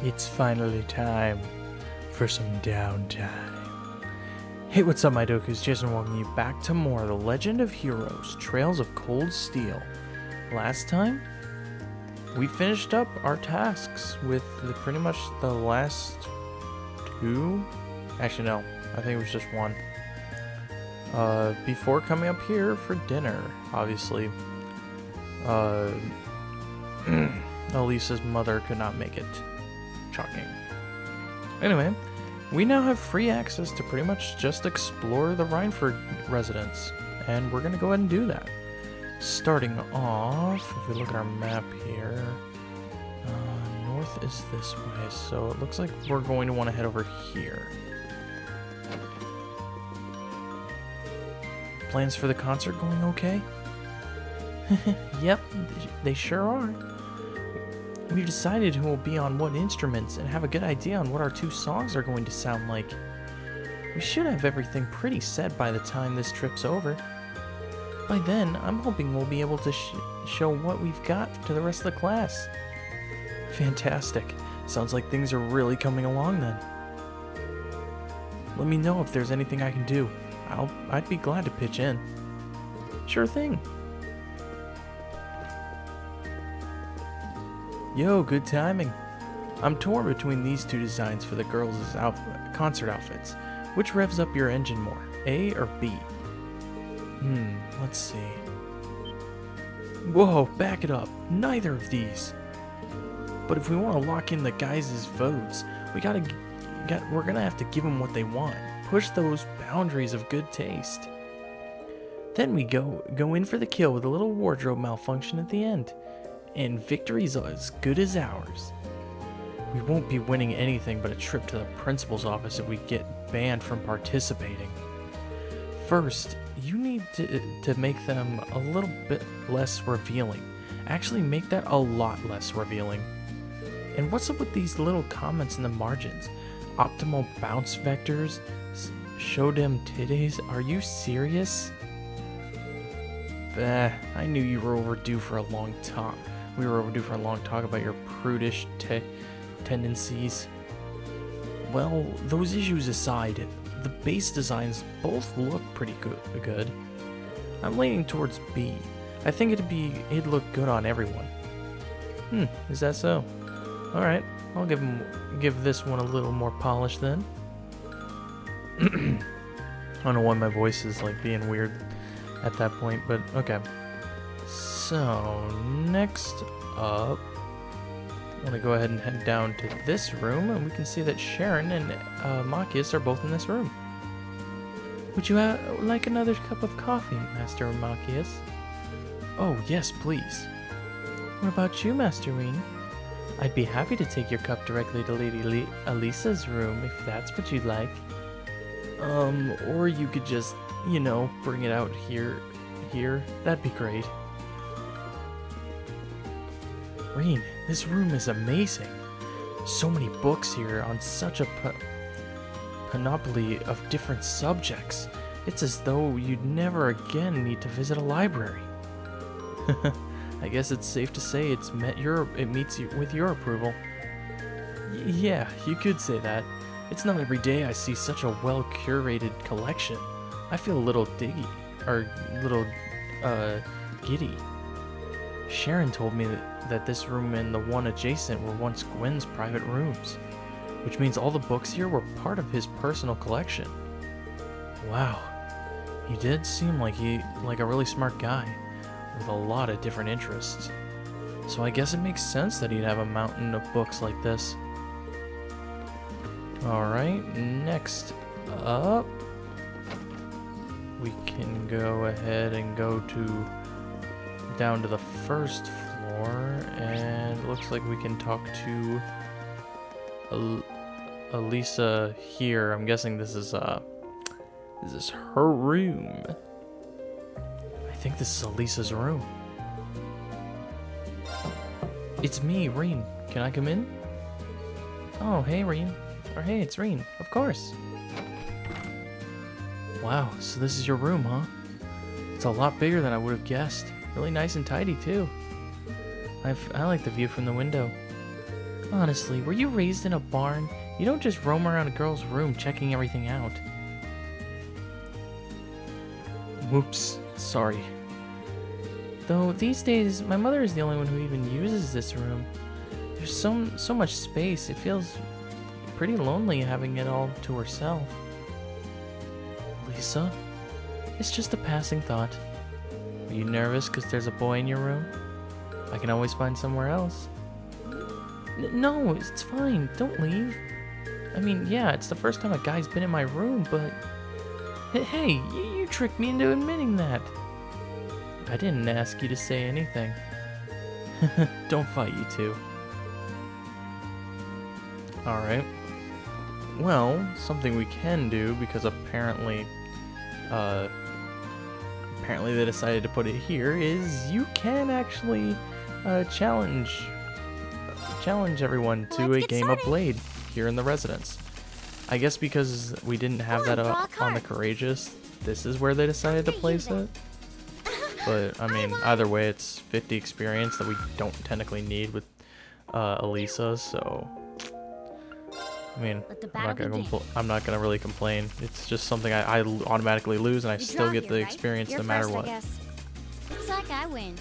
It's finally time for some downtime. Hey, what's up, my dokus? Jason welcoming you back to more The Legend of Heroes, Trails of Cold Steel. Last time, we finished up our tasks with pretty much the last two. Actually, no, I think it was just one. Before coming up here for dinner, obviously. Alisa's mother could not make it. Shocking. Anyway, we now have free access to pretty much just explore the Rhineford residence, and we're gonna go ahead and do that. Starting off, if we look at our map here, north is this way, so it looks like we're going to want to head over here. Plans for the concert going okay? Yep, they sure are. We've decided who will be on what instruments and have a good idea on what our two songs are going to sound like. We should have everything pretty set by the time this trip's over. By then, I'm hoping we'll be able to show what we've got to the rest of the class. Fantastic. Sounds like things are really coming along then. Let me know if there's anything I can do. I'd be glad to pitch in. Sure thing. Yo, good timing. I'm torn between these two designs for the girls' concert outfits. Which revs up your engine more, A or B? Let's see. Whoa, back it up. Neither of these. But if we want to lock in the guys' votes, we're gonna have to give them what they want. Push those boundaries of good taste. Then we go in for the kill with a little wardrobe malfunction at the end. And victory's as good as ours. We won't be winning anything but a trip to the principal's office if we get banned from participating. First, you need to make them a little bit less revealing. Actually, make that a lot less revealing. And what's up with these little comments in the margins? Optimal bounce vectors? Show them titties? Are you serious? I knew you were overdue for a long time. We were overdue for a long talk about your prudish tendencies. Well, those issues aside, the base designs both look pretty good. I'm leaning towards B. I think it'd look good on everyone. Is that so? Alright, I'll give this one a little more polish then. I don't know why my voice is like being weird at that point, but okay. So, next up, I'm going to go ahead and head down to this room, and we can see that Sharon and Machias are both in this room. Would you like another cup of coffee, Master Machias? Oh, yes, please. What about you, Master Reen? I'd be happy to take your cup directly to Lady Alisa's room, if that's what you'd like. Or you could just, bring it out here. That'd be great. Reen, this room is amazing. So many books here on such a panoply of different subjects. It's as though you'd never again need to visit a library. I guess it's safe to say it meets you with your approval. Yeah, you could say that. It's not every day I see such a well-curated collection. I feel a little giddy. Sharon told me that this room and the one adjacent were once Gwen's private rooms, which means all the books here were part of his personal collection. Wow, he did seem like a really smart guy with a lot of different interests. So I guess it makes sense that he'd have a mountain of books like this. Alright, next up, we can go ahead and go down to the first floor, and it looks like we can talk to Alisa here. I'm guessing this is her room. I think this is Alisa's room. It's me, Reen. Can I come in? Oh, hey, Reen. Or hey, it's Reen. Of course. Wow, so this is your room, huh? It's a lot bigger than I would have guessed. Really nice and tidy, too. I like the view from the window. Honestly, were you raised in a barn? You don't just roam around a girl's room checking everything out. Whoops, sorry. Though these days, my mother is the only one who even uses this room. There's so much space, it feels pretty lonely having it all to herself. Lisa, it's just a passing thought. Are you nervous because there's a boy in your room? I can always find somewhere else. No, it's fine. Don't leave. I mean, yeah, it's the first time a guy's been in my room, but... Hey, you tricked me into admitting that. I didn't ask you to say anything. Don't fight, you two. Alright. Well, something we can do, because apparently they decided to put it here, is you can actually challenge everyone to a game of Blade here in the residence. I guess because we didn't have that on the Courageous, this is where they decided to place it. But, I mean, either way, it's 50 experience that we don't technically need with Alisa, so... I mean, I'm not gonna really complain. It's just something I automatically lose, and I still get the experience no matter what. Looks like I win.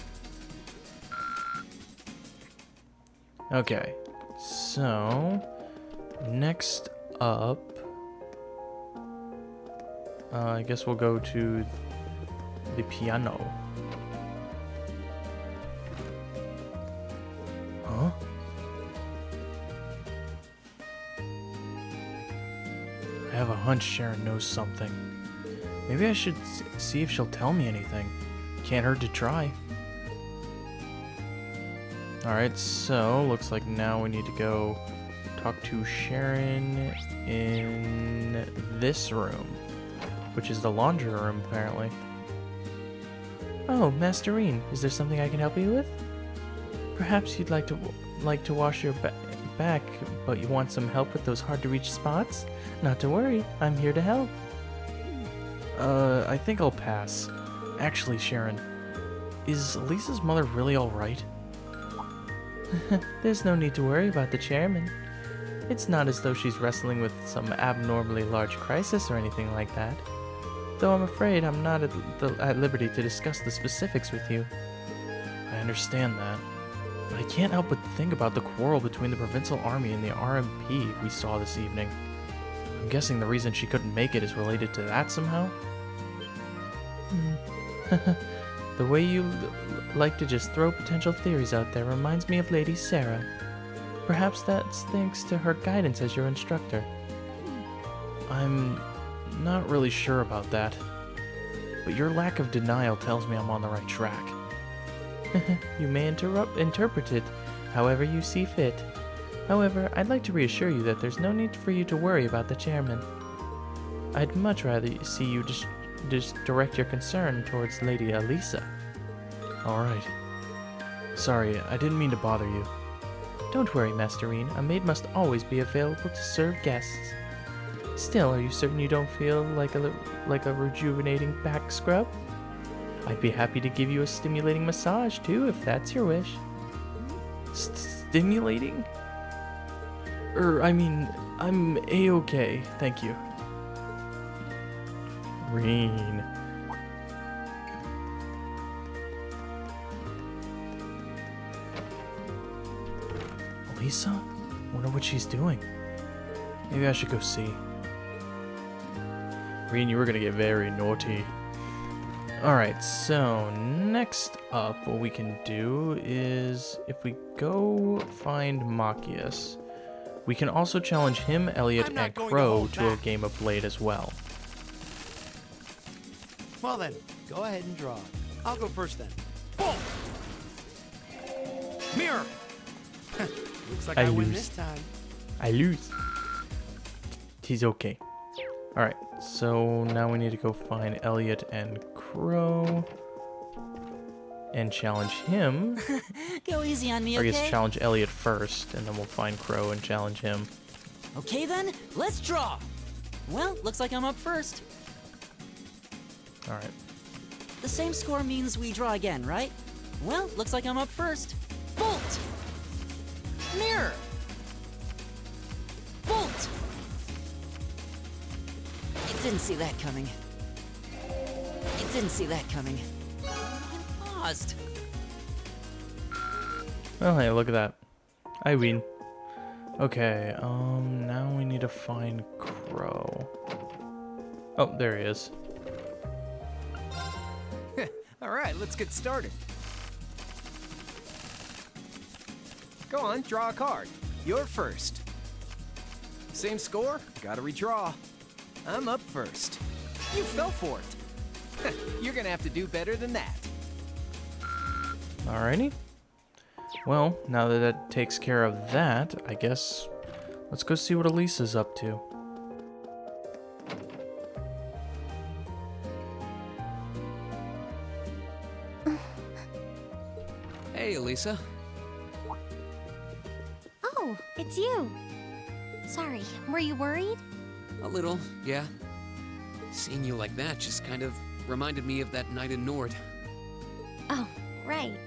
Okay, so next up, I guess we'll go to the piano. Huh? I have a hunch Sharon knows something. Maybe I should see if she'll tell me anything. Can't hurt to try. Alright, so looks like now we need to go talk to Sharon in this room, which is the laundry room apparently. Oh, Masterine, is there something I can help you with? Perhaps you'd like to wash your back, but you want some help with those hard-to-reach spots? Not to worry, I'm here to help. I think I'll pass. Actually, Sharon, is Lisa's mother really alright? There's no need to worry about the chairman. It's not as though she's wrestling with some abnormally large crisis or anything like that. Though I'm afraid I'm not at liberty to discuss the specifics with you. I understand that. But I can't help but think about the quarrel between the Provincial Army and the RMP we saw this evening. I'm guessing the reason she couldn't make it is related to that somehow? The way you like to just throw potential theories out there reminds me of Lady Sarah. Perhaps that's thanks to her guidance as your instructor. I'm not really sure about that, but your lack of denial tells me I'm on the right track. You may interpret it however you see fit. However, I'd like to reassure you that there's no need for you to worry about the chairman. I'd much rather see you just direct your concern towards Lady Alisa. Alright. Sorry, I didn't mean to bother you. Don't worry, Masterine. A maid must always be available to serve guests. Still, are you certain you don't feel like a rejuvenating back scrub? I'd be happy to give you a stimulating massage, too, if that's your wish. Stimulating? I mean, I'm A-okay, thank you. Green. Alisa? Wonder what she's doing. Maybe I should go see. Green, you were gonna get very naughty. Alright, so next up, what we can do is, if we go find Machias, we can also challenge him, Elliot, and Crow to a game of Blade as well. Well then, go ahead and draw. I'll go first then. Boom! Mirror! Looks like I win this time. I lose. He's okay. Alright, so now we need to go find Elliot and Crow and challenge him. Go easy on me, okay? Or I guess okay? challenge Elliot first, and then we'll find Crow and challenge him. Okay then, let's draw. Well, looks like I'm up first. Alright. The same score means we draw again, right? Well, looks like I'm up first. Bolt! Mirror! Didn't see that coming. You didn't see that coming. Paused. Oh, hey, look at that. I win. Okay, now we need to find Crow. Oh, there he is. All right, let's get started. Go on, draw a card. You're first. Same score? Gotta redraw. I'm up first. You fell for it. You're gonna have to do better than that. Alrighty. Well, now that that takes care of that, I guess let's go see what Alisa's up to. Hey, Alisa. Oh, it's you. Sorry, were you worried? A little, yeah. Seeing you like that just kind of reminded me of that night in Nord. Oh, right.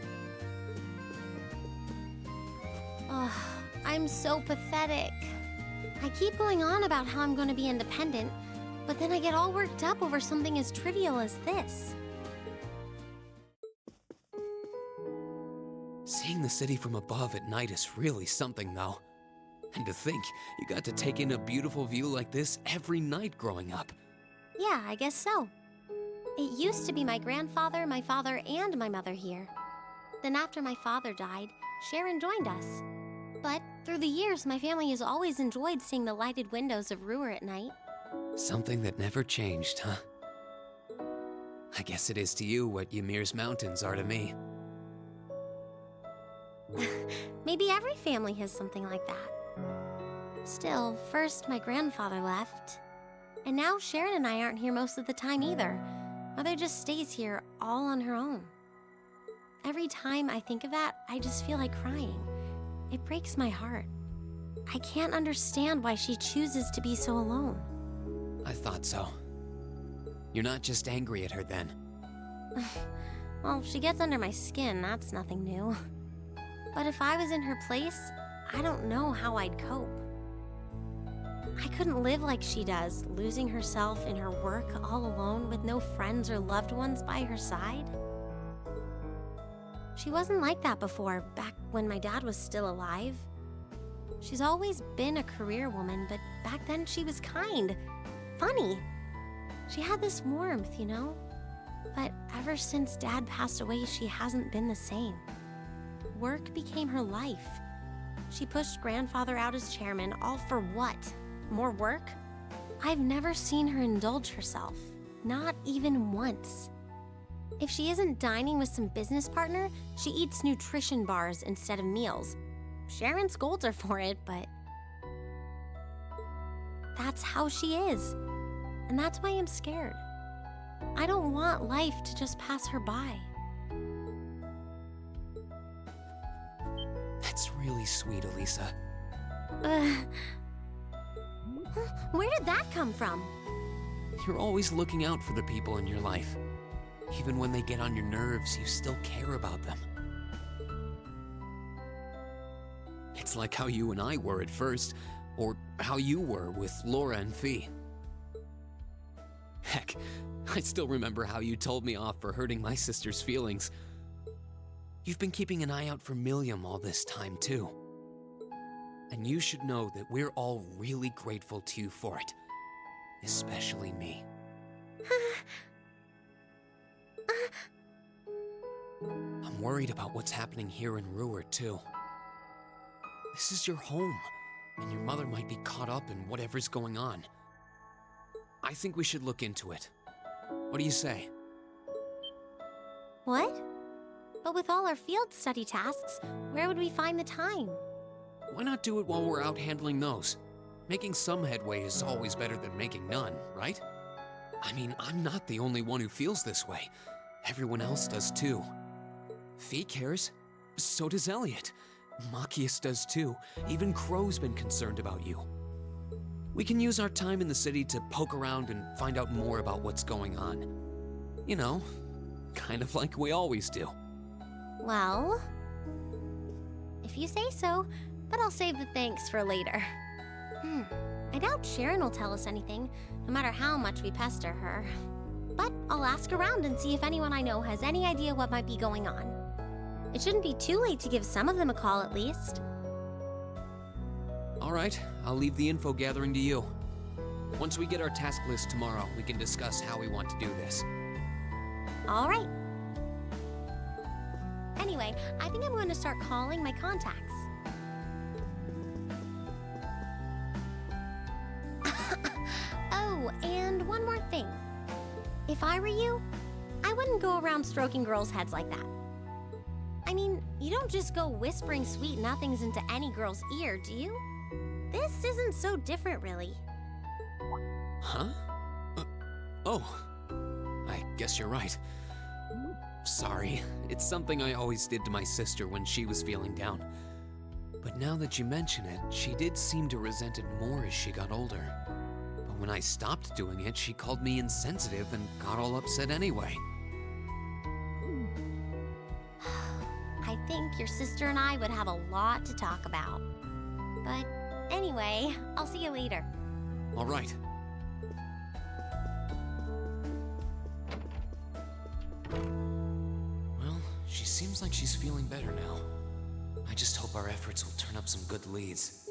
Oh, I'm so pathetic. I keep going on about how I'm going to be independent, but then I get all worked up over something as trivial as this. Seeing the city from above at night is really something, though. And to think, you got to take in a beautiful view like this every night growing up. Yeah, I guess so. It used to be my grandfather, my father, and my mother here. Then after my father died, Sharon joined us. But through the years, my family has always enjoyed seeing the lighted windows of Ruhr at night. Something that never changed, huh? I guess it is to you what Ymir's mountains are to me. Maybe every family has something like that. Still, first my grandfather left. And now Sharon and I aren't here most of the time either. Mother just stays here all on her own. Every time I think of that, I just feel like crying. It breaks my heart. I can't understand why she chooses to be so alone. I thought so. You're not just angry at her then. Well, she gets under my skin, that's nothing new. But if I was in her place, I don't know how I'd cope. I couldn't live like she does, losing herself in her work all alone with no friends or loved ones by her side. She wasn't like that before, back when my dad was still alive. She's always been a career woman, but back then she was kind, funny. She had this warmth, you know? But ever since Dad passed away, she hasn't been the same. Work became her life. She pushed Grandfather out as chairman, all for what? More work? I've never seen her indulge herself, not even once. If she isn't dining with some business partner, she eats nutrition bars instead of meals. Sharon scolds her for it, but that's how she is. And that's why I'm scared. I don't want life to just pass her by. That's really sweet, Alisa. Where did that come from? You're always looking out for the people in your life. Even when they get on your nerves, you still care about them. It's like how you and I were at first, or how you were with Laura and Fee. Heck, I still remember how you told me off for hurting my sister's feelings. You've been keeping an eye out for Milliam all this time, too. And you should know that we're all really grateful to you for it. Especially me. I'm worried about what's happening here in Ruhr, too. This is your home, and your mother might be caught up in whatever's going on. I think we should look into it. What do you say? What? But with all our field study tasks, where would we find the time? Why not do it while we're out handling those? Making some headway is always better than making none, right? I mean, I'm not the only one who feels this way. Everyone else does too. Fee cares. So does Elliot. Machias does too. Even Crow's been concerned about you. We can use our time in the city to poke around and find out more about what's going on. You know, kind of like we always do. Well, if you say so, but I'll save the thanks for later. I doubt Sharon will tell us anything, no matter how much we pester her. But I'll ask around and see if anyone I know has any idea what might be going on. It shouldn't be too late to give some of them a call at least. All right, I'll leave the info gathering to you. Once we get our task list tomorrow, we can discuss how we want to do this. All right. Anyway, I think I'm going to start calling my contacts. Oh, and one more thing. If I were you, I wouldn't go around stroking girls' heads like that. I mean, you don't just go whispering sweet nothings into any girl's ear, do you? This isn't so different, really. Huh? Oh, I guess you're right. Sorry, it's something I always did to my sister when she was feeling down. But now that you mention it, she did seem to resent it more as she got older. But when I stopped doing it, she called me insensitive and got all upset anyway. I think your sister and I would have a lot to talk about. But anyway, I'll see you later. All right. Well, she seems like she's feeling better now. I just hope our efforts will turn up some good leads.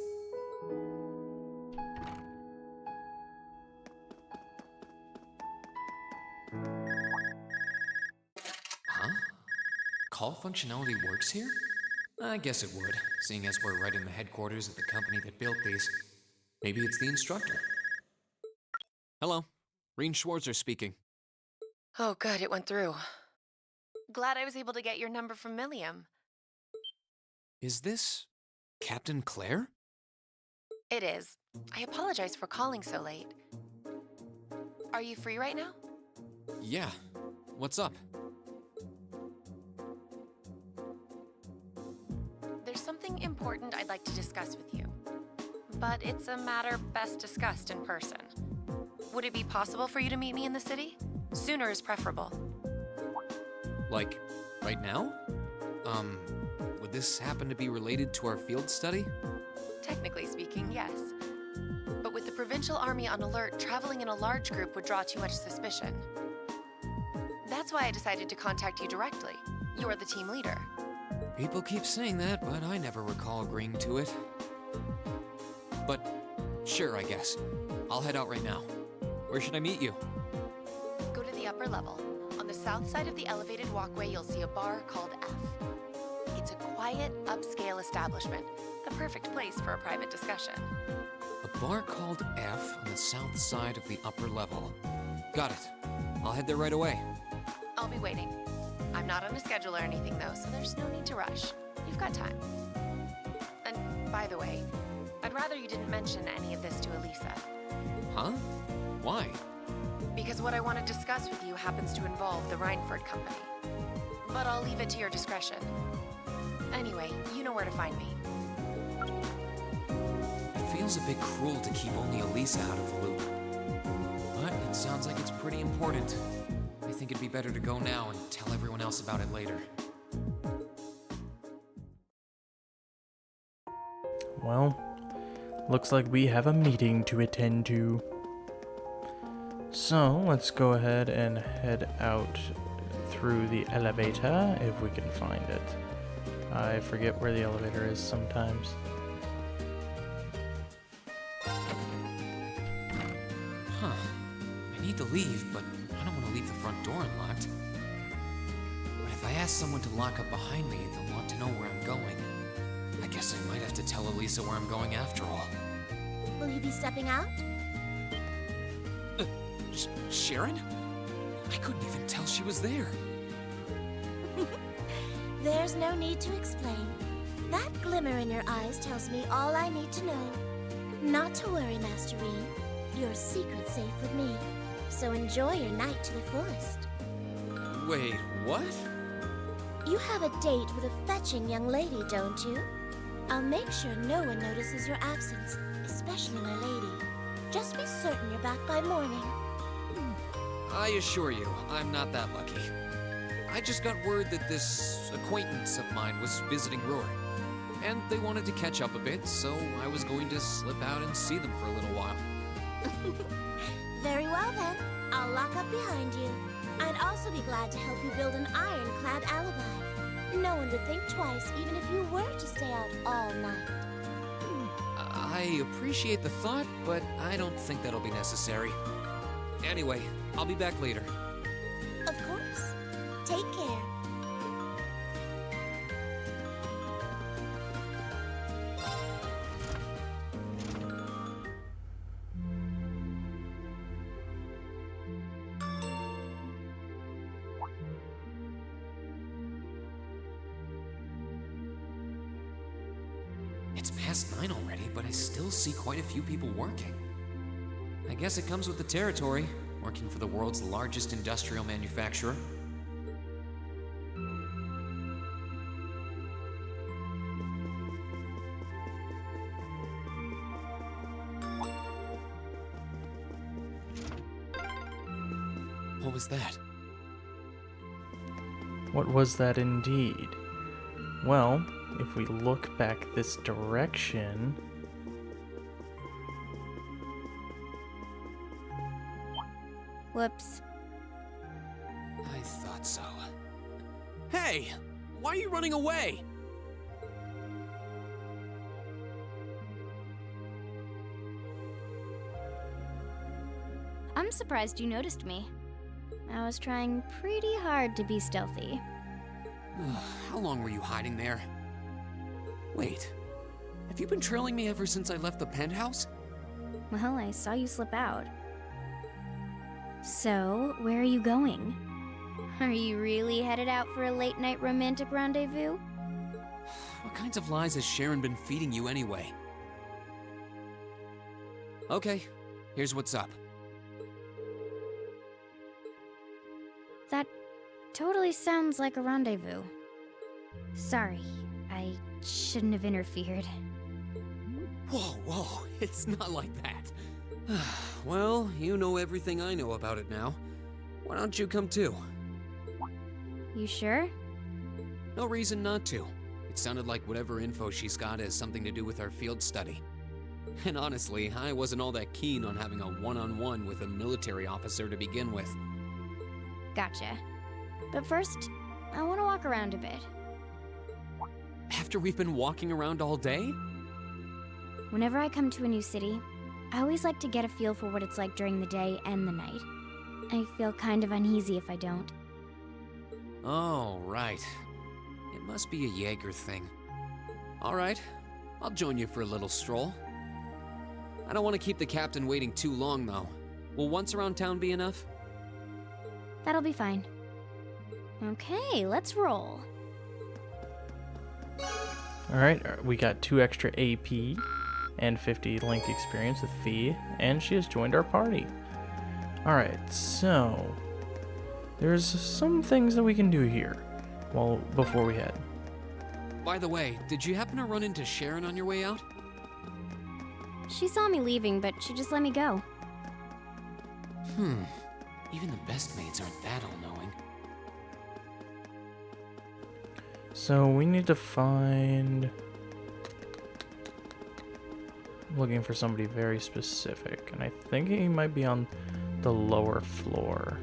Huh? Call functionality works here? I guess it would, seeing as we're right in the headquarters of the company that built these. Maybe it's the instructor. Hello, Reen Schwarzer speaking. Oh, good, it went through. Glad I was able to get your number from Milliam. Is this Captain Claire? It is. I apologize for calling so late. Are you free right now? Yeah. What's up? There's something important I'd like to discuss with you. But it's a matter best discussed in person. Would it be possible for you to meet me in the city? Sooner is preferable. Like, right now? Would this happen to be related to our field study? Technically speaking, yes. But with the provincial army on alert, traveling in a large group would draw too much suspicion. That's why I decided to contact you directly. You're the team leader. People keep saying that, but I never recall agreeing to it. But, sure, I guess. I'll head out right now. Where should I meet you? Go to the upper level. On the south side of the elevated walkway, you'll see a bar called F. It's a quiet, upscale establishment. The perfect place for a private discussion. A bar called F on the south side of the upper level. Got it. I'll head there right away. I'll be waiting. I'm not on a schedule or anything, though, so there's no need to rush. You've got time. And by the way, I'd rather you didn't mention any of this to Alisa. Huh? Why? Because what I want to discuss with you happens to involve the Rhineford Company. But I'll leave it to your discretion. Anyway, you know where to find me. It feels a bit cruel to keep only Alisa out of the loop. But it sounds like it's pretty important. I think it'd be better to go now and tell everyone else about it later. Well, looks like we have a meeting to attend to. So, let's go ahead and head out through the elevator, if we can find it. I forget where the elevator is sometimes. Huh. I need to leave, but I don't want to leave the front door unlocked. But if I ask someone to lock up behind me, they'll want to know where I'm going. I guess I might have to tell Alisa where I'm going after all. Will you be stepping out? Sharon? I couldn't even tell she was there. There's no need to explain. That glimmer in your eyes tells me all I need to know. Not to worry, Master Reen. Your secret's safe with me. So enjoy your night to the fullest. Wait, what? You have a date with a fetching young lady, don't you? I'll make sure no one notices your absence, especially my lady. Just be certain you're back by morning. I assure you, I'm not that lucky. I just got word that this acquaintance of mine was visiting Rory. and they wanted to catch up a bit, so I was going to slip out and see them for a little while. Very well then. I'll lock up behind you. I'd also be glad to help you build an ironclad alibi. No one would think twice, even if you were to stay out all night. I appreciate the thought, but I don't think that'll be necessary. Anyway, I'll be back later. Of course. Take care. It's past 9 already, but I still see quite a few people working. I guess it comes with the territory, working for the world's largest industrial manufacturer. What was that? What was that indeed? Well, if we look back this direction... Whoops. I thought so. Hey! Why are you running away? I'm surprised you noticed me. I was trying pretty hard to be stealthy. How long were you hiding there? Wait, have you been trailing me ever since I left the penthouse? Well, I saw you slip out. So, where are you going? Are you really headed out for a late-night romantic rendezvous? What kinds of lies has Sharon been feeding you anyway? Okay, here's what's up. That totally sounds like a rendezvous. Sorry, I shouldn't have interfered. Whoa, it's not like that. Well, you know everything I know about it now. Why don't you come too? You sure? No reason not to. It sounded like whatever info she's got has something to do with our field study. And honestly, I wasn't all that keen on having a one-on-one with a military officer to begin with. Gotcha. But first, I want to walk around a bit. After we've been walking around all day? Whenever I come to a new city, I always like to get a feel for what it's like during the day and the night. I feel kind of uneasy if I don't. Oh, right. It must be a Jaeger thing. Alright, I'll join you for a little stroll. I don't want to keep the captain waiting too long, though. Will once around town be enough? That'll be fine. Okay, let's roll. Alright, we got 2 extra AP and 50 length experience with Fee, and she has joined our party. Alright, so there's some things that we can do here before we head. By the way, did you happen to run into Sharon on your way out? She saw me leaving, but she just let me go. Even the best maids aren't that all-knowing. So we need to find... I'm looking for somebody very specific, and I think he might be on the lower floor.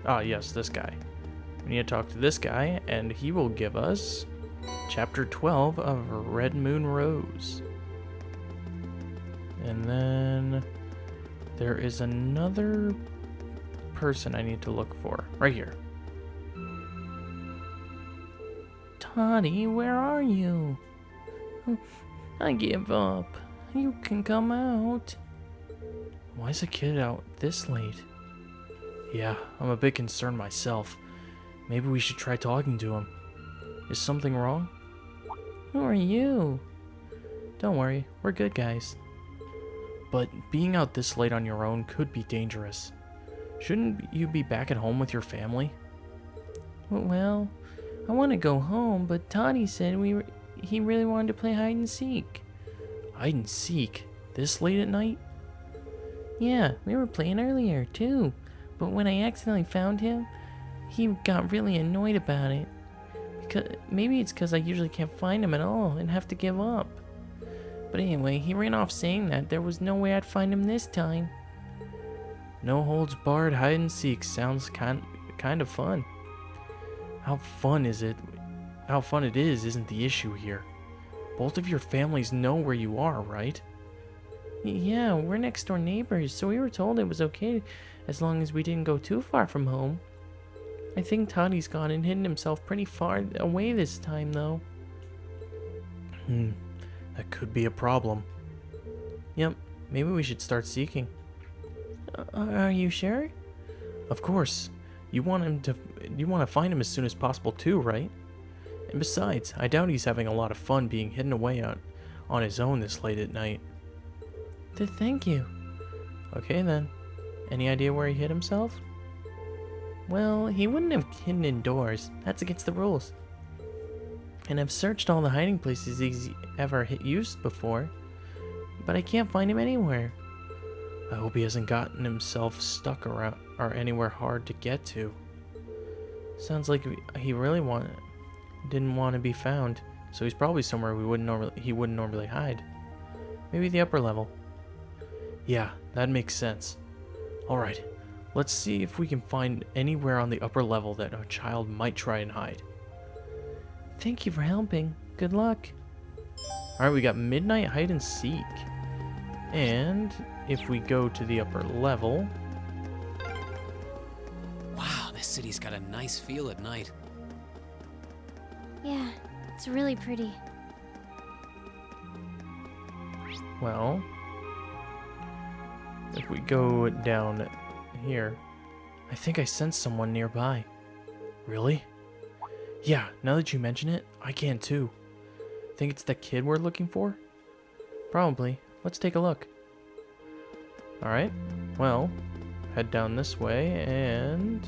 Ah, yes, this guy. We need to talk to this guy, and he will give us Chapter 12 of Red Moon Rose. And then there is another person I need to look for. Right here. Toddy, where are you? I give up. You can come out. Why is the kid out this late? Yeah, I'm a bit concerned myself. Maybe we should try talking to him. Is something wrong? Who are you? Don't worry, we're good guys. But being out this late on your own could be dangerous. Shouldn't you be back at home with your family? Well, I want to go home, but Toddy said he really wanted to play hide and seek. Hide and seek? This late at night? Yeah, we were playing earlier too, but when I accidentally found him, he got really annoyed about it. Maybe it's because I usually can't find him at all and have to give up. But anyway, he ran off saying that there was no way I'd find him this time. No holds barred hide and seek sounds kind of fun. How fun it is isn't the issue here. Both of your families know where you are, right? Yeah, we're next door neighbors, so we were told it was okay as long as we didn't go too far from home. I think Toddy's gone and hidden himself pretty far away this time, though. That could be a problem. Yep, maybe we should start seeking. Are you sure? Of course. You want to find him as soon as possible too, right? And besides, I doubt he's having a lot of fun being hidden away on his own this late at night. Thank you. Okay then. Any idea where he hid himself? Well, he wouldn't have hidden indoors. That's against the rules. And I've searched all the hiding places he's ever used before, but I can't find him anywhere. I hope he hasn't gotten himself stuck around or anywhere hard to get to. Sounds like he really didn't want to be found, so he's probably somewhere he wouldn't normally hide. Maybe the upper level. Yeah, that makes sense. Alright, let's see if we can find anywhere on the upper level that a child might try and hide. Thank you for helping. Good luck. Alright, we got midnight hide and seek. And if we go to the upper level... Wow, this city's got a nice feel at night. Yeah, it's really pretty. Well, if we go down here, I think I sense someone nearby. Really? Yeah, now that you mention it, I can too. Think it's the kid we're looking for? Probably. Let's take a look. Alright, well, head down this way and...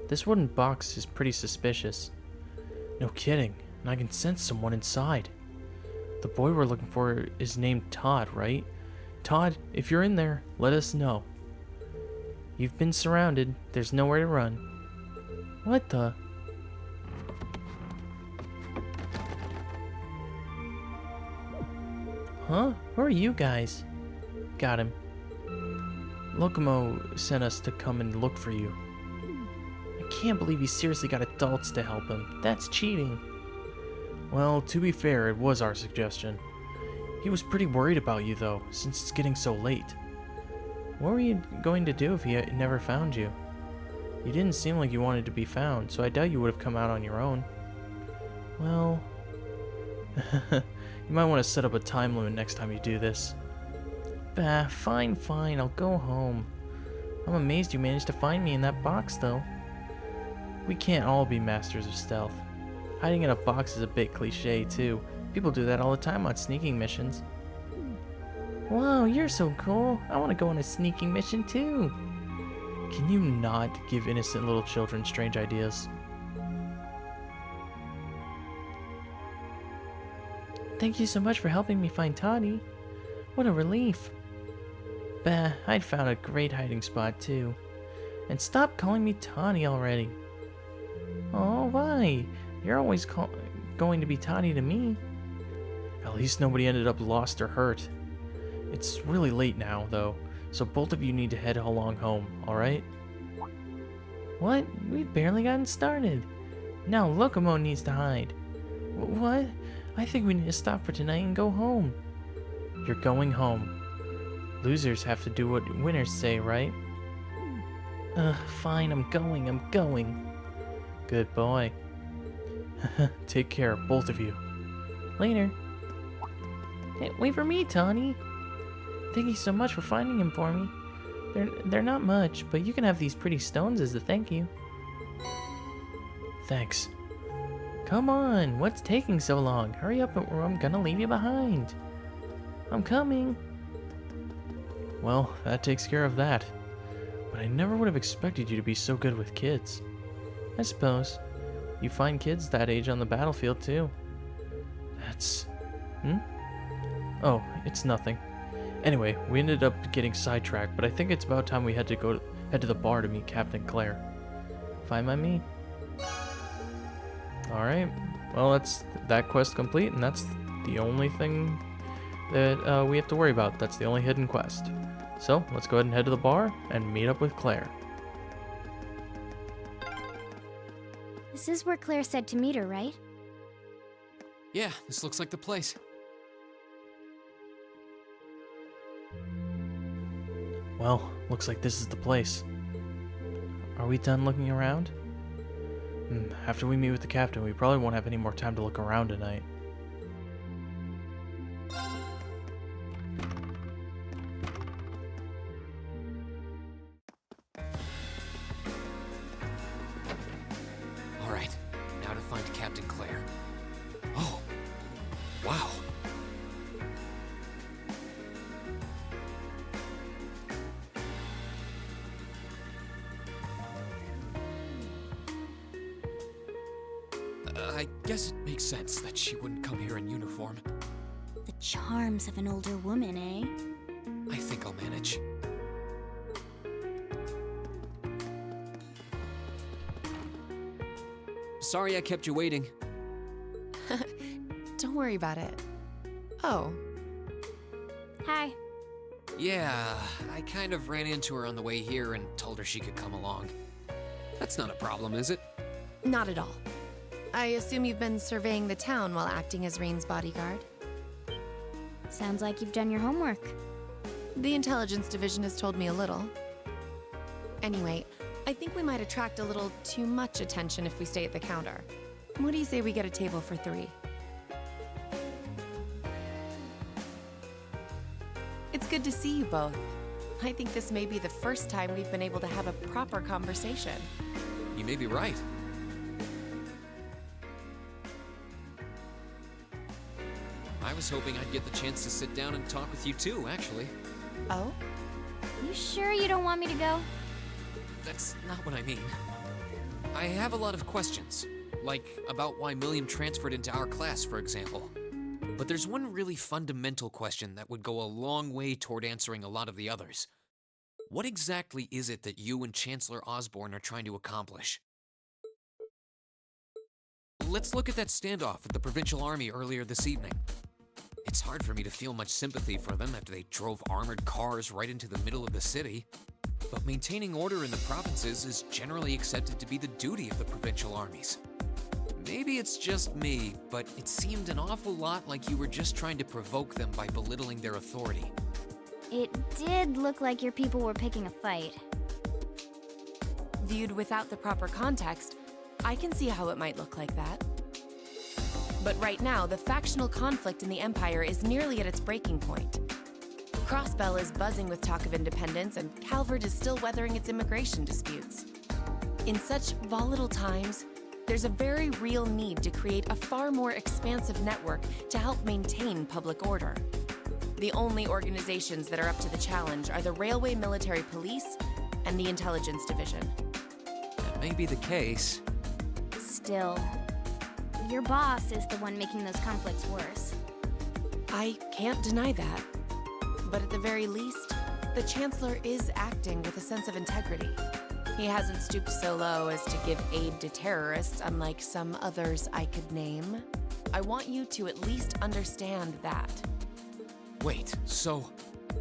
This wooden box is pretty suspicious. No kidding, and I can sense someone inside. The boy we're looking for is named Todd, right? Todd, if you're in there, let us know. You've been surrounded. There's nowhere to run. What the? Huh? Who are you guys? Got him. Locomo sent us to come and look for you. I can't believe he seriously got adults to help him. That's cheating. Well, to be fair, it was our suggestion. He was pretty worried about you, though, since it's getting so late. What were you going to do if he never found you? You didn't seem like you wanted to be found, so I doubt you would have come out on your own. Well... you might want to set up a time limit next time you do this. Bah, fine, I'll go home. I'm amazed you managed to find me in that box, though. We can't all be masters of stealth. Hiding in a box is a bit cliche, too. People do that all the time on sneaking missions. Whoa, you're so cool. I want to go on a sneaking mission, too. Can you not give innocent little children strange ideas? Thank you so much for helping me find Toddy. What a relief. Bah, I'd found a great hiding spot too. And stop calling me Toddy already. Oh, why? You're always going to be Toddy to me. At least nobody ended up lost or hurt. It's really late now, though, so both of you need to head along home, alright? What? We've barely gotten started. Now Locomo needs to hide. What? I think we need to stop for tonight and go home. You're going home. Losers have to do what winners say, right? Fine, I'm going. Good boy. Take care, both of you. Later. Hey, wait for me, Tawny. Thank you so much for finding him for me. They're not much, but you can have these pretty stones as a thank you. Thanks. Come on, what's taking so long? Hurry up or I'm gonna leave you behind. I'm coming. Well, that takes care of that. But I never would have expected you to be so good with kids. I suppose. You find kids that age on the battlefield too. That's... Oh, it's nothing. Anyway, we ended up getting sidetracked, but I think it's about time we had to head to the bar to meet Captain Claire. fine by me. Alright, well, that's that quest complete, and that's the only thing that we have to worry about. That's the only hidden quest. So, let's go ahead and head to the bar and meet up with Claire. This is where Claire said to meet her, right? Yeah, this looks like the place. Well, looks like this is the place. Are we done looking around? After we meet with the captain, we probably won't have any more time to look around tonight. Alright, now to find Captain Claire. Oh, wow. I guess it makes sense that she wouldn't come here in uniform. The charms of an older woman, eh? I think I'll manage. Sorry I kept you waiting. Don't worry about it. Oh, Hi. Yeah, I kind of ran into her on the way here and told her she could come along. That's not a problem, is it? not at all. I assume you've been surveying the town while acting as Rain's bodyguard? Sounds like you've done your homework. The intelligence division has told me a little. Anyway, I think we might attract a little too much attention if we stay at the counter. What do you say we get a table for 3? It's good to see you both. I think this may be the first time we've been able to have a proper conversation. You may be right. I was hoping I'd get the chance to sit down and talk with you too, actually. Oh? You sure you don't want me to go? That's not what I mean. I have a lot of questions, like about why Milliam transferred into our class, for example. But there's one really fundamental question that would go a long way toward answering a lot of the others. What exactly is it that you and Chancellor Osborne are trying to accomplish? Let's look at that standoff with the Provincial Army earlier this evening. It's hard for me to feel much sympathy for them after they drove armored cars right into the middle of the city. But maintaining order in the provinces is generally accepted to be the duty of the provincial armies. Maybe it's just me, but it seemed an awful lot like you were just trying to provoke them by belittling their authority. It did look like your people were picking a fight. Viewed without the proper context, I can see how it might look like that. But right now, the factional conflict in the Empire is nearly at its breaking point. Crossbell is buzzing with talk of independence, and Calvert is still weathering its immigration disputes. In such volatile times, there's a very real need to create a far more expansive network to help maintain public order. The only organizations that are up to the challenge are the Railway Military Police and the Intelligence Division. That may be the case. Still, your boss is the one making those conflicts worse. I can't deny that. But at the very least, the Chancellor is acting with a sense of integrity. He hasn't stooped so low as to give aid to terrorists, unlike some others I could name. I want you to at least understand that. Wait, so...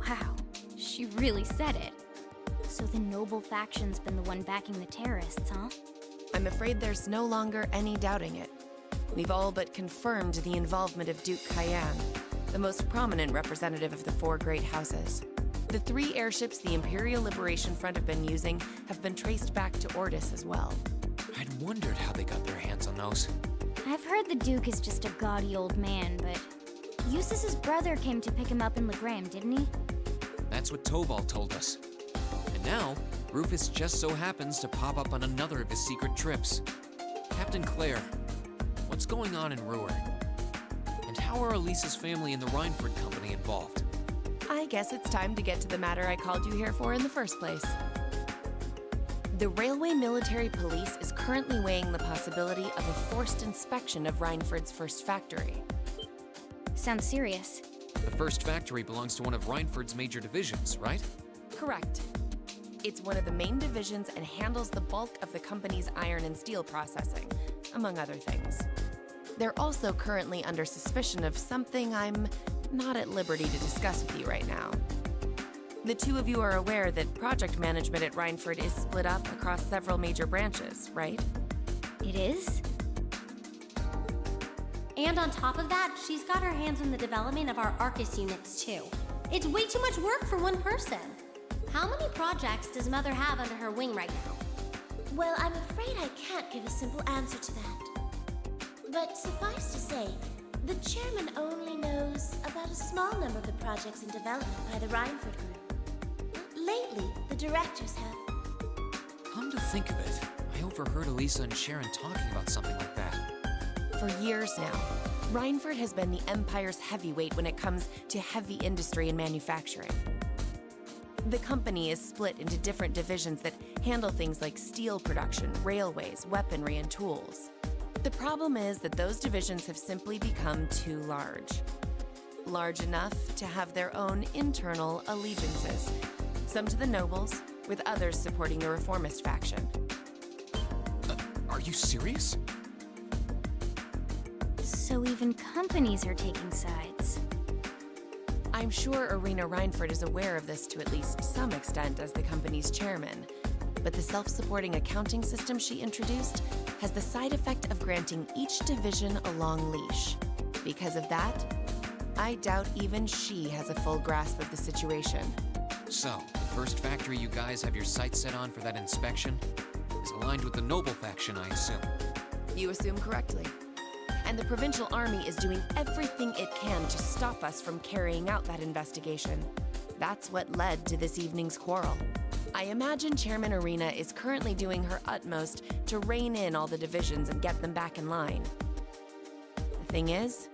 Wow, she really said it. So the noble faction's been the one backing the terrorists, huh? I'm afraid there's no longer any doubting it. We've all but confirmed the involvement of Duke Cayenne, the most prominent representative of the 4 great houses. The 3 airships the Imperial Liberation Front have been using have been traced back to Ordis as well. I'd wondered how they got their hands on those. I've heard the Duke is just a gaudy old man, but Eustace's brother came to pick him up in Legram, didn't he? That's what Toval told us. And now, Rufus just so happens to pop up on another of his secret trips. Captain Claire, what's going on in Ruhr? And how are Alisa's family and the Rhineford Company involved? I guess it's time to get to the matter I called you here for in the first place. The Railway Military Police is currently weighing the possibility of a forced inspection of Rhineford's first factory. Sounds serious. The first factory belongs to one of Rhineford's major divisions, right? Correct. It's one of the main divisions and handles the bulk of the company's iron and steel processing, among other things. They're also currently under suspicion of something I'm not at liberty to discuss with you right now. The two of you are aware that project management at Rhineford is split up across several major branches, right? It is? And on top of that, she's got her hands in the development of our Arcus units, too. It's way too much work for one person. How many projects does Mother have under her wing right now? Well, I'm afraid I can't give a simple answer to that. But suffice to say, the chairman only knows about a small number of the projects in development by the Rhineford Group. Lately, the directors have. Come to think of it, I overheard Alisa and Sharon talking about something like that. For years now, Rhineford has been the Empire's heavyweight when it comes to heavy industry and manufacturing. The company is split into different divisions that handle things like steel production, railways, weaponry, and tools. The problem is that those divisions have simply become too large. Large enough to have their own internal allegiances, some to the nobles, with others supporting the reformist faction. Are you serious? So even companies are taking sides. I'm sure Irina Rhineford is aware of this to at least some extent as the company's chairman, but the self-supporting accounting system she introduced has the side effect of granting each division a long leash. Because of that, I doubt even she has a full grasp of the situation. So, the first factory you guys have your sights set on for that inspection is aligned with the noble faction, I assume. You assume correctly. And the provincial army is doing everything it can to stop us from carrying out that investigation. That's what led to this evening's quarrel. I imagine Chairman Irina is currently doing her utmost to rein in all the divisions and get them back in line. The thing is,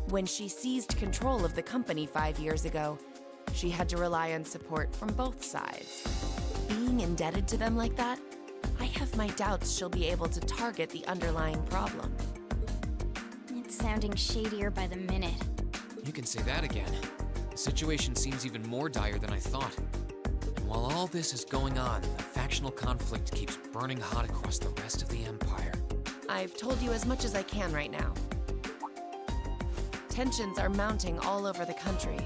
when she seized control of the company 5 years ago, she had to rely on support from both sides. Being indebted to them like that, I have my doubts she'll be able to target the underlying problem. It's sounding shadier by the minute. You can say that again. The situation seems even more dire than I thought. And while all this is going on, the factional conflict keeps burning hot across the rest of the Empire. I've told you as much as I can right now. Tensions are mounting all over the country,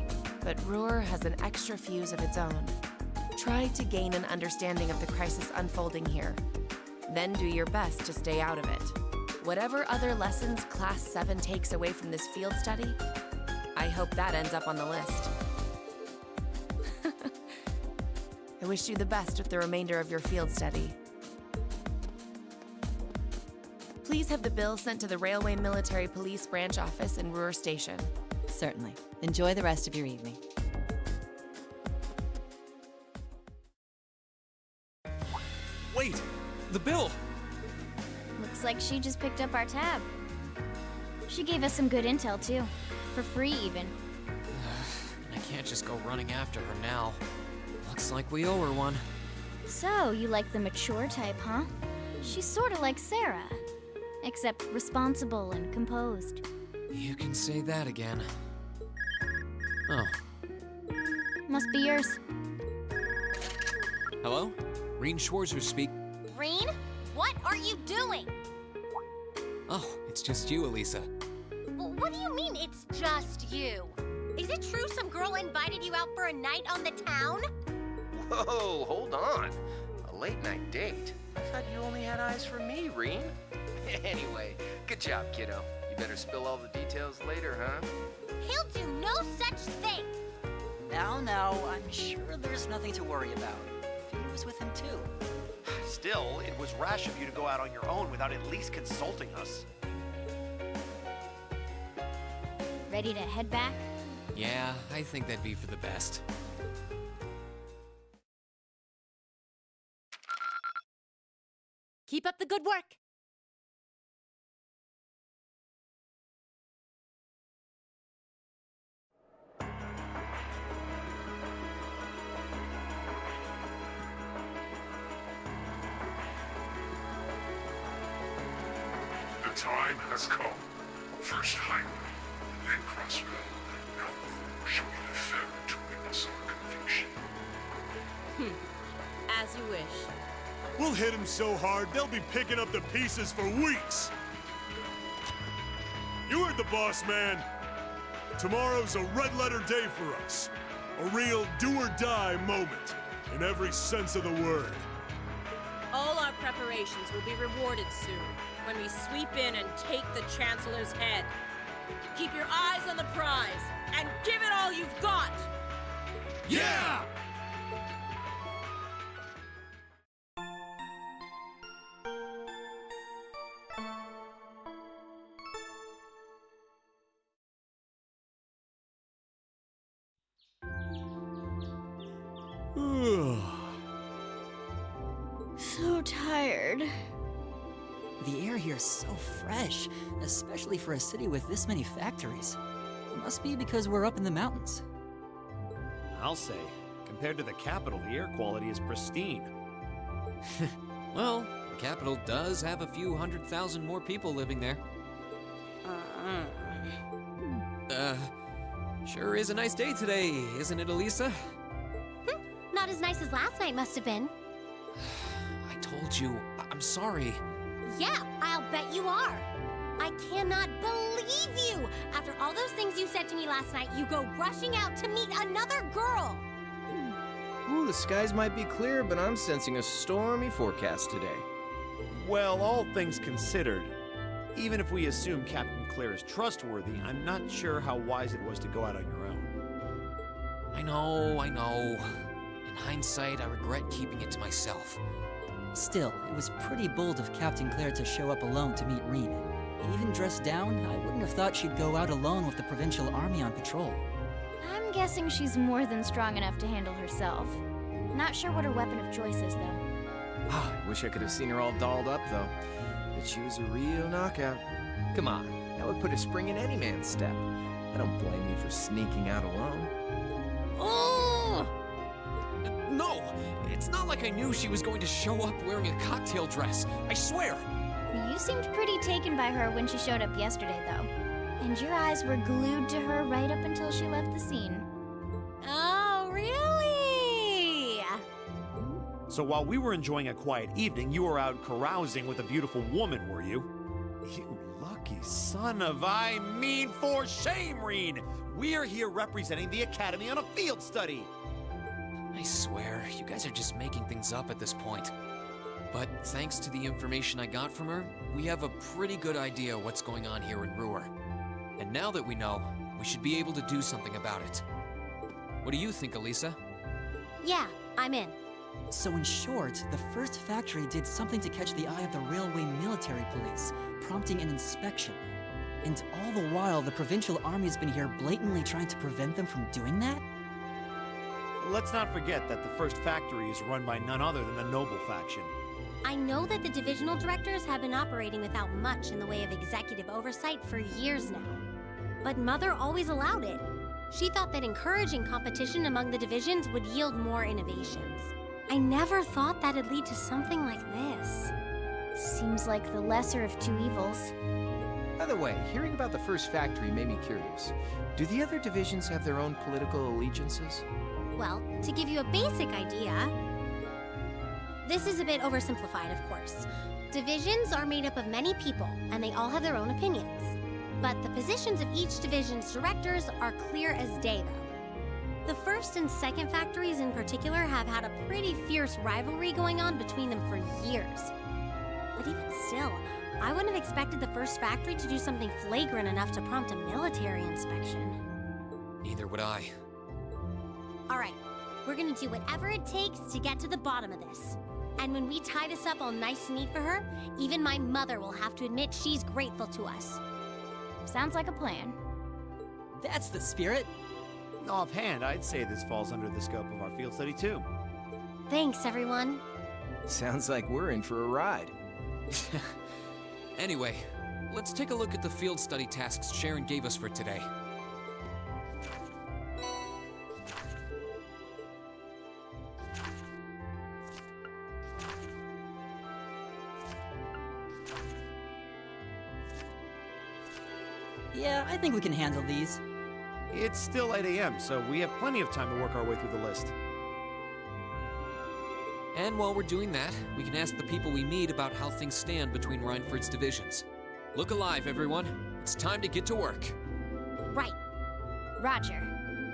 but Ruhr has an extra fuse of its own. Try to gain an understanding of the crisis unfolding here. Then do your best to stay out of it. Whatever other lessons Class 7 takes away from this field study, I hope that ends up on the list. I wish you the best with the remainder of your field study. Please have the bill sent to the Railway Military Police Branch Office in Ruhr Station. Certainly. Enjoy the rest of your evening. Wait! The bill! Looks like she just picked up our tab. She gave us some good intel, too. For free, even. I can't just go running after her now. Looks like we owe her one. So, you like the mature type, huh? She's sorta like Sarah. Except responsible and composed. You can say that again. Oh. Must be yours. Hello? Reen Schwarzer speak. Reen, what are you doing? Oh, it's just you, Alisa. What do you mean it's just you? Is it true some girl invited you out for a night on the town? Whoa, hold on. A late night date? I thought you only had eyes for me, Reen. Anyway, good job, kiddo. You better spill all the details later, huh? He'll do no such thing. Now, I'm sure there's nothing to worry about. Fee was with him too. Still, it was rash of you to go out on your own without at least consulting us. Ready to head back? Yeah, I think that'd be for the best. Keep up the good work. The time has come. First Hyrule, then Crossrail. Now Ruhr shall be the fair to witness our conviction. As you wish. We'll hit him so hard, they'll be picking up the pieces for weeks. You heard the boss, man. Tomorrow's a red-letter day for us. A real do-or-die moment, in every sense of the word. All our preparations will be rewarded soon, when we sweep in and take the Chancellor's head. Keep your eyes on the prize, and give it all you've got! Yeah! So tired. The air here is so fresh, especially for a city with this many factories. It must be because we're up in the mountains. I'll say, compared to the capital, the air quality is pristine. Well, the capital does have a few 100,000 more people living there. Sure is a nice day today, isn't it, Alisa? Not as nice as last night must have been. I told you, I'm sorry. Yeah, I'll bet you are. I cannot believe you! After all those things you said to me last night, you go rushing out to meet another girl! Ooh, the skies might be clear, but I'm sensing a stormy forecast today. Well, all things considered, even if we assume Captain Claire is trustworthy, I'm not sure how wise it was to go out on your own. I know. In hindsight, I regret keeping it to myself. Still, it was pretty bold of Captain Claire to show up alone to meet Rean. Even dressed down, I wouldn't have thought she'd go out alone with the Provincial Army on patrol. I'm guessing she's more than strong enough to handle herself. Not sure what her weapon of choice is, though. I wish I could have seen her all dolled up, though. But she was a real knockout. Come on, that would put a spring in any man's step. I don't blame you for sneaking out alone. Oh! No! It's not like I knew she was going to show up wearing a cocktail dress. I swear! You seemed pretty taken by her when she showed up yesterday, though. And your eyes were glued to her right up until she left the scene. Oh, really? So while we were enjoying a quiet evening, you were out carousing with a beautiful woman, were you? You lucky son of for shame, Rean! We're here representing the Academy on a field study! I swear, you guys are just making things up at this point. But thanks to the information I got from her, we have a pretty good idea what's going on here in Ruhr. And now that we know, we should be able to do something about it. What do you think, Alisa? Yeah, I'm in. So in short, the first factory did something to catch the eye of the railway military police, prompting an inspection. And all the while, the Provincial Army's been here blatantly trying to prevent them from doing that? Let's not forget that the first factory is run by none other than the Noble faction. I know that the divisional directors have been operating without much in the way of executive oversight for years now. But Mother always allowed it. She thought that encouraging competition among the divisions would yield more innovations. I never thought that'd lead to something like this. Seems like the lesser of two evils. By the way, hearing about the first factory made me curious. Do the other divisions have their own political allegiances? Well, to give you a basic idea, this is a bit oversimplified, of course. Divisions are made up of many people, and they all have their own opinions. But the positions of each division's directors are clear as day, though. The first and second factories in particular have had a pretty fierce rivalry going on between them for years. But even still, I wouldn't have expected the first factory to do something flagrant enough to prompt a military inspection. Neither would I. All right, we're gonna do whatever it takes to get to the bottom of this. And when we tie this up all nice and neat for her, even my mother will have to admit she's grateful to us. Sounds like a plan. That's the spirit. Offhand, I'd say this falls under the scope of our field study too. Thanks, everyone. Sounds like we're in for a ride. Anyway, let's take a look at the field study tasks Sharon gave us for today. Yeah, I think we can handle these. It's still 8 a.m., so we have plenty of time to work our way through the list. And while we're doing that, we can ask the people we meet about how things stand between Reinford's divisions. Look alive, everyone. It's time to get to work. Right. Roger.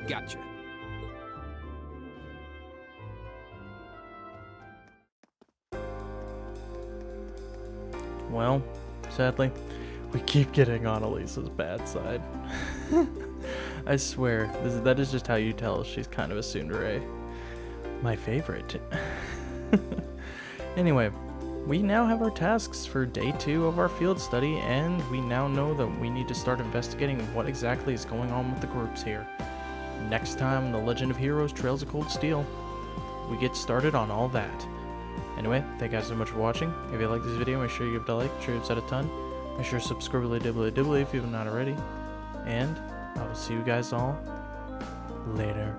Gotcha. Well, sadly, we keep getting on Alisa's bad side. I swear, that is just how you tell she's kind of a tsundere. My favorite. Anyway, we now have our tasks for day 2 of our field study, and we now know that we need to start investigating what exactly is going on with the groups here. Next time, The Legend of Heroes Trails of Cold Steel, we get started on all that. Anyway, thank you guys so much for watching. If you like this video, make sure you give it a like, sure it's out a ton. Make sure to subscribe dibbly if you've not already. And I will see you guys all later.